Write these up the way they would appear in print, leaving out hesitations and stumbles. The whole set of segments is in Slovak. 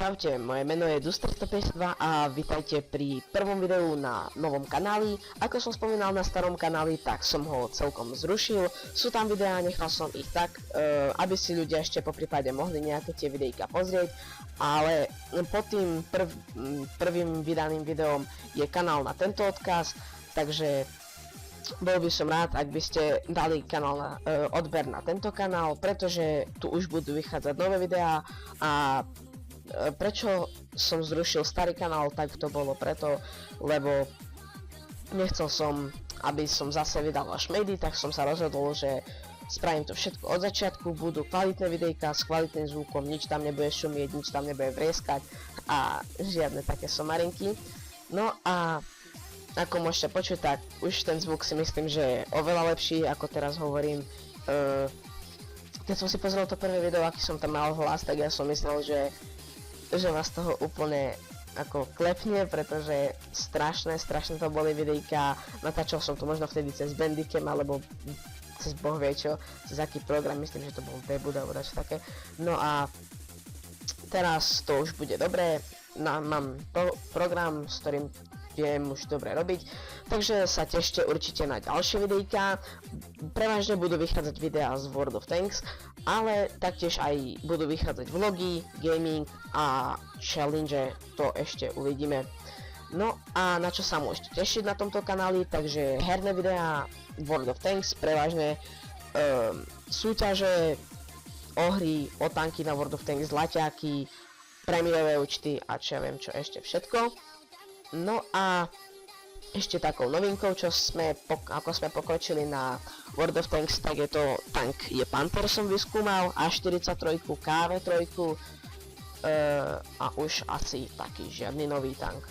Čaute, moje meno je Duster152 a vítajte pri prvom videu na novom kanáli. Ako som spomínal na starom kanáli, tak som ho celkom zrušil. Sú tam videá, nechal som ich tak, aby si ľudia ešte poprípade mohli nejaké tie videjka pozrieť. Ale pod tým prvým vydaným videom je kanál na tento odkaz, takže bol by som rád, ak by ste dali kanál na odber na tento kanál, pretože tu už budú vychádzať nové videá. A prečo som zrušil starý kanál, tak to bolo preto, lebo nechcel som, aby som zase vydal až médií, tak som sa rozhodol, že spravím to všetko od začiatku, budú kvalitné videjka s kvalitným zvukom, nič tam nebude šumieť, nič tam nebude vrieskať a žiadne také somarinky. No a ako môžete počuť, tak už ten zvuk si myslím, že je oveľa lepší, ako teraz hovorím. Keď som si pozrel to prvé video, aký som tam mal hlas, tak ja som myslel, že vás toho úplne ako klepne, pretože strašné to boli videjka. Natáčal som to možno vtedy cez Bandicam, alebo cez boh vie čo, cez aký program, myslím, že to bol debut alebo dačo také. No a teraz to už bude dobré, mám program, s ktorým viem už dobre robiť, takže sa tešte určite na ďalšie videjka. Prevažne budú vychádzať videá z World of Tanks, ale taktiež aj budú vychádzať vlogy, gaming a challenge, to ešte uvidíme. No a na čo sa môžete tešiť na tomto kanáli, takže herné videá World of Tanks, prevažne súťaže, o hry, o tanky na World of Tanks, zlaťáky, prémiové účty a čo ja viem čo ešte všetko. No a ešte takou novinkou, ako sme pokročili na World of Tanks, tak je to tank Panther som vyskúmal, A43, KV3 a už asi taký žiadny nový tank.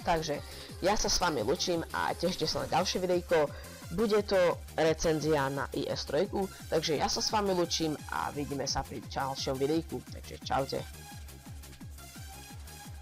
Takže ja sa s vami lučím a tešte sa na ďalšie videjko. Bude to recenzia na IS-3, takže ja sa s vami lučím a vidíme sa pri ďalšom videjku, takže čaute.